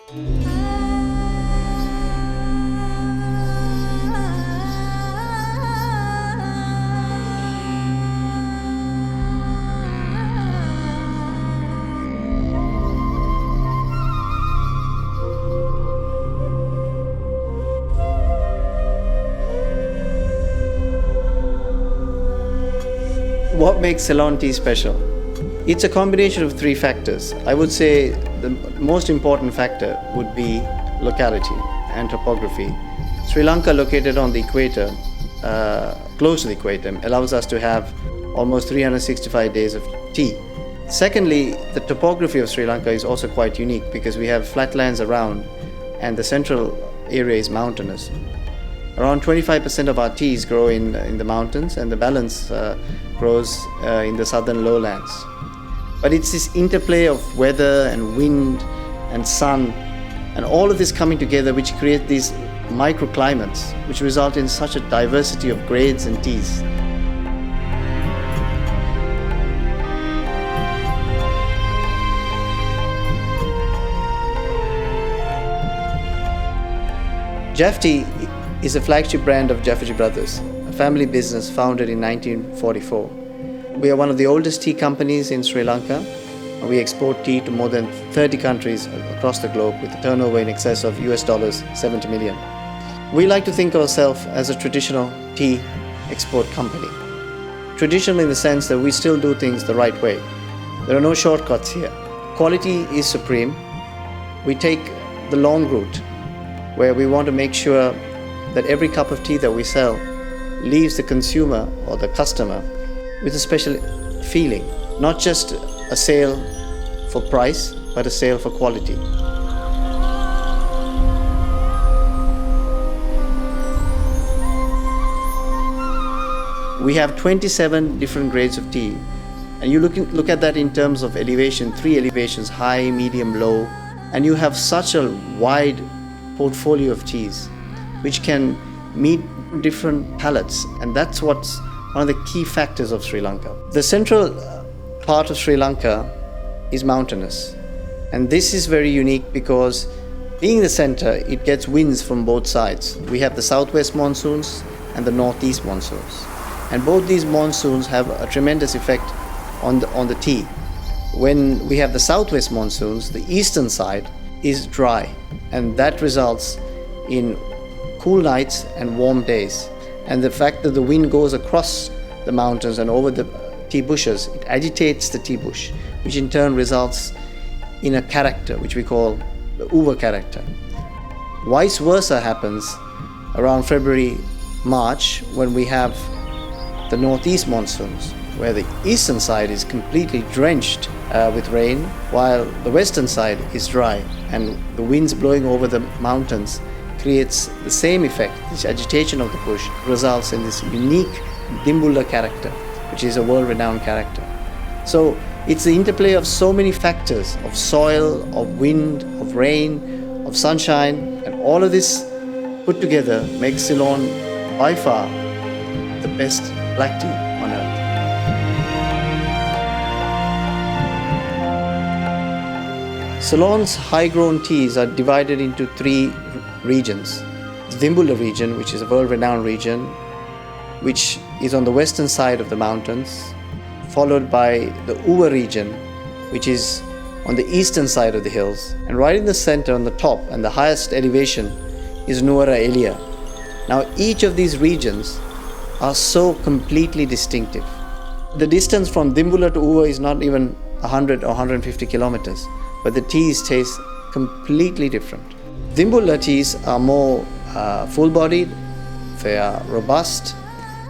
What makes Ceylon tea special? It's a combination of three factors. I would say the most important factor would be locality and topography. Sri Lanka, located on the equator, close to the equator, allows us to have almost 365 days of tea. Secondly, the topography of Sri Lanka is also quite unique because we have flatlands around and the central area is mountainous. Around 25% of our teas grow in the mountains and the balance grows in the southern lowlands. But it's this interplay of weather and wind and sun and all of this coming together which create these microclimates which result in such a diversity of grades and teas. Jaff Tea is a flagship brand of Jafferty Brothers, a family business founded in 1944. We are one of the oldest tea companies in Sri Lanka. We export tea to more than 30 countries across the globe with a turnover in excess of US dollars 70 million. We like to think of ourselves as a traditional tea export company. Traditional in the sense that we still do things the right way. There are no shortcuts here. Quality is supreme. We take the long route where we want to make sure that every cup of tea that we sell leaves the consumer or the customer with a special feeling, not just a sale for price, but a sale for quality. We have 27 different grades of tea, and you look at that in terms of elevation, 3 elevations, high, medium, low, and you have such a wide portfolio of teas which can meet different palates, and that's what's one of the key factors of Sri Lanka. The central part of Sri Lanka is mountainous, and this is very unique because being the center, it gets winds from both sides. We have the southwest monsoons and the northeast monsoons, and both these monsoons have a tremendous effect on the tea. When we have the southwest monsoons, the eastern side is dry, and that results in cool nights and warm days. And the fact that the wind goes across the mountains and over the tea bushes, it agitates the tea bush, which in turn results in a character which we call the uva character. Vice versa happens around February, March, when we have the northeast monsoons, where the eastern side is completely drenched with rain, while the western side is dry, and the winds blowing over the mountains creates the same effect. This agitation of the bush results in this unique Dimbulla character, which is a world-renowned character. So it's the interplay of so many factors, of soil, of wind, of rain, of sunshine, and all of this put together makes Ceylon by far the best black tea on earth. Ceylon's high-grown teas are divided into 3 regions. The Dimbulla region, which is a world-renowned region, which is on the western side of the mountains, followed by the Uva region, which is on the eastern side of the hills. And right in the center, on the top and the highest elevation, is Nuwara Eliya. Now, each of these regions are so completely distinctive. The distance from Dimbulla to Uva is not even 100 or 150 kilometers, but the teas taste completely different. Dimbulla teas are more full-bodied, they are robust,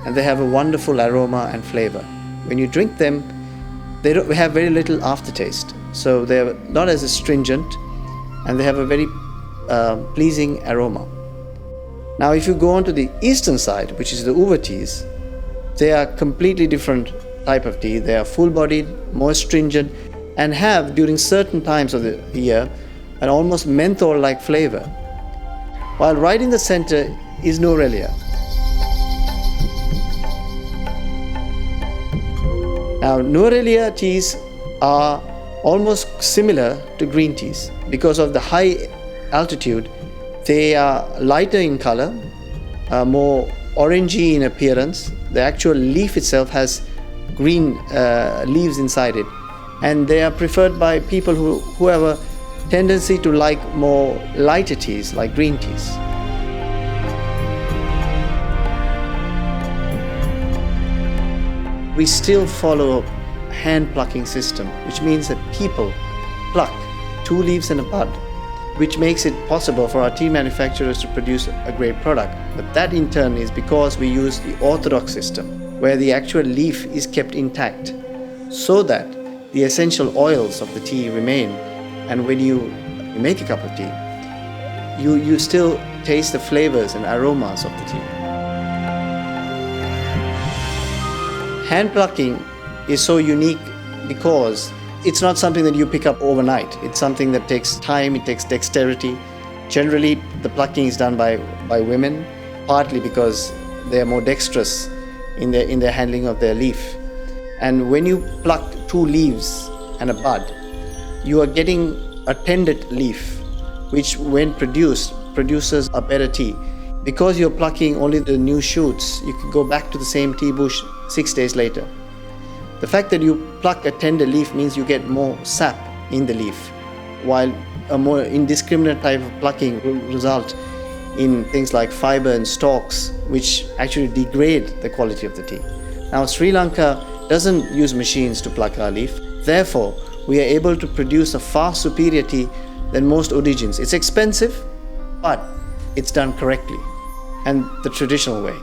and they have a wonderful aroma and flavor. When you drink them, they have very little aftertaste, so they're not as astringent, and they have a very pleasing aroma. Now, if you go on to the eastern side, which is the Uva teas, they are completely different type of tea. They are full-bodied, more astringent, and have, during certain times of the year, an almost menthol-like flavor. While right in the center is Nuwara Eliya. Now, Nuwara Eliya teas are almost similar to green teas because of the high altitude, they are lighter in color, more orangey in appearance. The actual leaf itself has green leaves inside it, and they are preferred by people who have a tendency to like more lighter teas, like green teas. We still follow a hand plucking system, which means that people pluck 2 leaves and a bud, which makes it possible for our tea manufacturers to produce a great product. But that in turn is because we use the orthodox system, where the actual leaf is kept intact, so that the essential oils of the tea remain. And when you make a cup of tea, you still taste the flavors and aromas of the tea. Hand plucking is so unique because it's not something that you pick up overnight. It's something that takes time, it takes dexterity. Generally, the plucking is done by women, partly because they are more dexterous in their handling of their leaf. And when you pluck 2 leaves and a bud, you are getting a tended leaf, which when produces a better tea. Because you're plucking only the new shoots, you can go back to the same tea bush 6 days later. The fact that you pluck a tender leaf means you get more sap in the leaf, while a more indiscriminate type of plucking will result in things like fiber and stalks, which actually degrade the quality of the tea. Now, Sri Lanka doesn't use machines to pluck our leaf. Therefore, we are able to produce a far superior tea than most origins. It's expensive, but it's done correctly and the traditional way.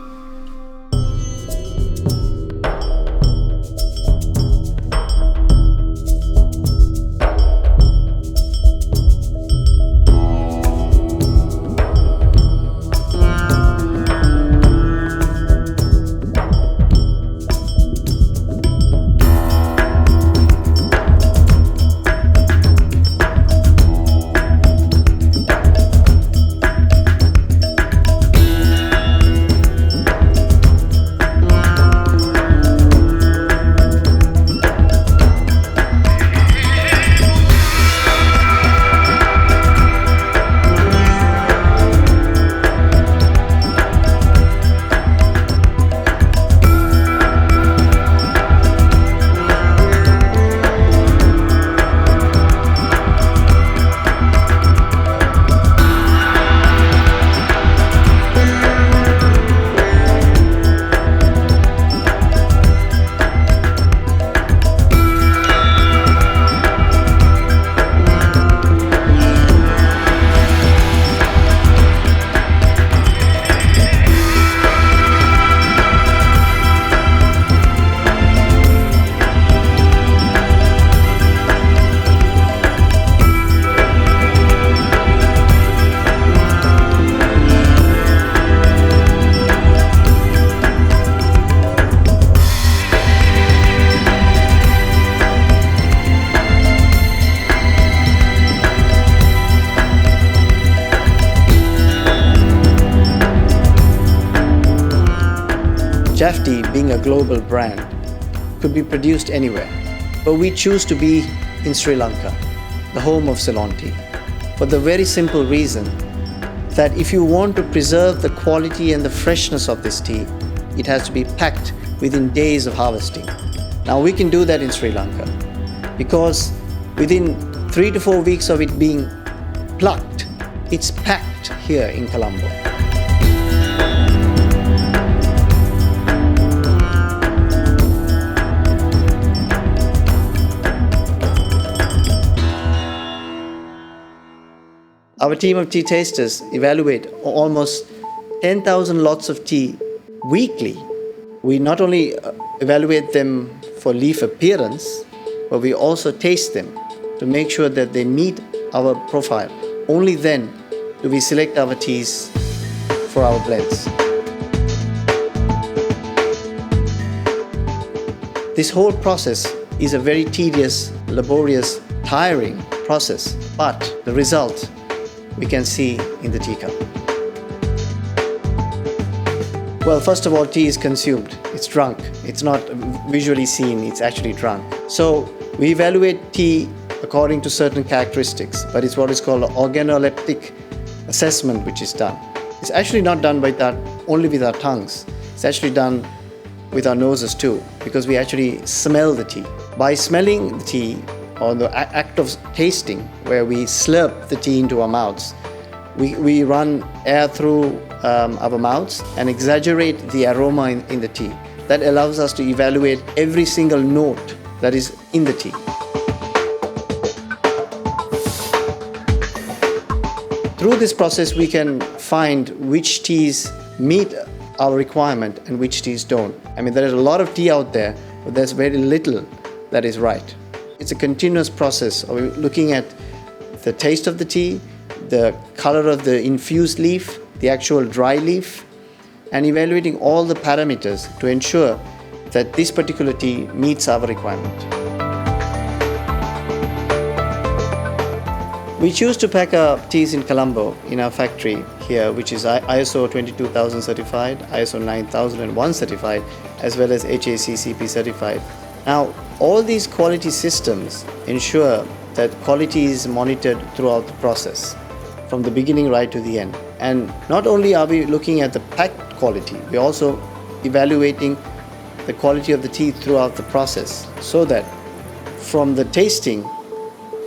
Jaff Tea, being a global brand, could be produced anywhere, but we choose to be in Sri Lanka, the home of Ceylon tea, for the very simple reason that if you want to preserve the quality and the freshness of this tea, it has to be packed within days of harvesting. Now we can do that in Sri Lanka because within 3 to 4 weeks of it being plucked, it's packed here in Colombo. Our team of tea tasters evaluate almost 10,000 lots of tea weekly. We not only evaluate them for leaf appearance, but we also taste them to make sure that they meet our profile. Only then do we select our teas for our blends. This whole process is a very tedious, laborious, tiring process, but the result we can see in the teacup. Well, first of all, tea is consumed. It's drunk. It's not visually seen, it's actually drunk. So we evaluate tea according to certain characteristics, but it's what is called an organoleptic assessment which is done. It's actually not done by that only with our tongues. It's actually done with our noses too, because we actually smell the tea. By smelling the tea, or the act of tasting, where we slurp the tea into our mouths, we run air through our mouths and exaggerate the aroma in the tea. That allows us to evaluate every single note that is in the tea. Through this process, we can find which teas meet our requirement and which teas don't. I mean, there is a lot of tea out there, but there's very little that is right. It's a continuous process of looking at the taste of the tea, the color of the infused leaf, the actual dry leaf, and evaluating all the parameters to ensure that this particular tea meets our requirement. We choose to pack our teas in Colombo, in our factory here, which is ISO 22000 certified, ISO 9001 certified, as well as HACCP certified. Now, all these quality systems ensure that quality is monitored throughout the process, from the beginning right to the end. And not only are we looking at the packed quality, we're also evaluating the quality of the tea throughout the process, so that from the tasting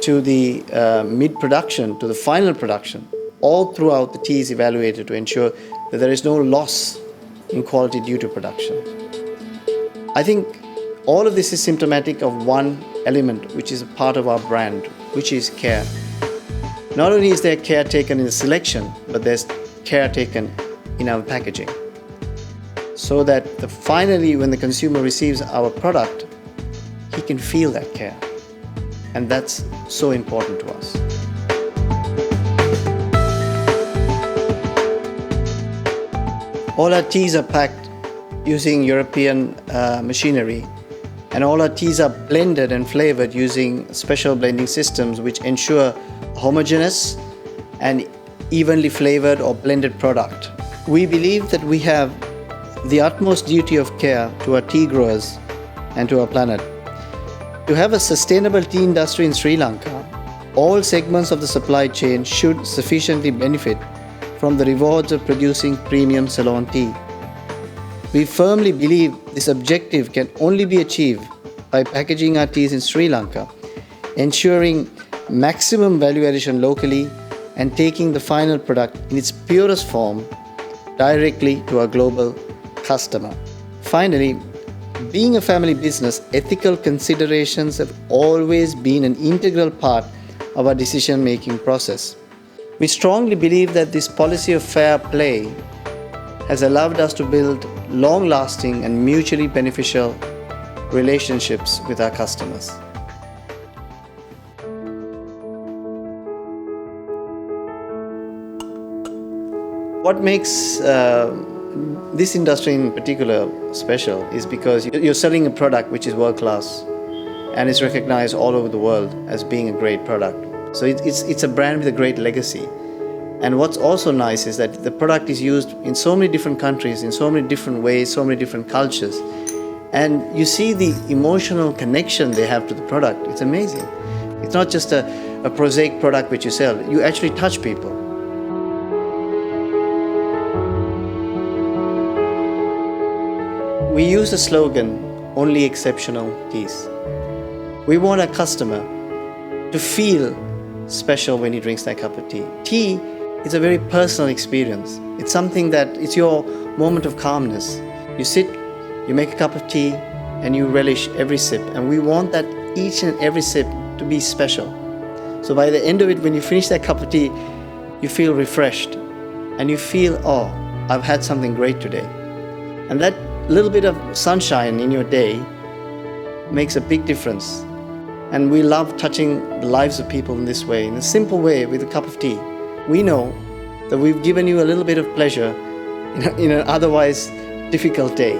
to the mid-production to the final production, all throughout the tea is evaluated to ensure that there is no loss in quality due to production. I think all of this is symptomatic of one element which is a part of our brand, which is care. Not only is there care taken in the selection, but there's care taken in our packaging, so that finally when the consumer receives our product, he can feel that care. And that's so important to us. All our teas are packed using European machinery, and all our teas are blended and flavored using special blending systems which ensure homogeneous and evenly flavored or blended product. We believe that we have the utmost duty of care to our tea growers and to our planet. To have a sustainable tea industry in Sri Lanka, all segments of the supply chain should sufficiently benefit from the rewards of producing premium Ceylon tea. We firmly believe this objective can only be achieved by packaging our teas in Sri Lanka, ensuring maximum value addition locally, and taking the final product in its purest form directly to our global customer. Finally, being a family business, ethical considerations have always been an integral part of our decision-making process. We strongly believe that this policy of fair play has allowed us to build long-lasting and mutually beneficial relationships with our customers. What makes this industry in particular special is because you're selling a product which is world class and is recognized all over the world as being a great product. So it's a brand with a great legacy. And what's also nice is that the product is used in so many different countries, in so many different ways, so many different cultures. And you see the emotional connection they have to the product. It's amazing. It's not just a prosaic product which you sell. You actually touch people. We use the slogan, "Only exceptional teas." We want a customer to feel special when he drinks that cup of tea. Tea is a very personal experience. It's something that it's your moment of calmness. You sit, you make a cup of tea, and you relish every sip. And we want that each and every sip to be special. So by the end of it, when you finish that cup of tea, you feel refreshed and you feel, oh, I've had something great today. And that little bit of sunshine in your day makes a big difference. And we love touching the lives of people in this way, in a simple way, with a cup of tea. We know that we've given you a little bit of pleasure in an otherwise difficult day.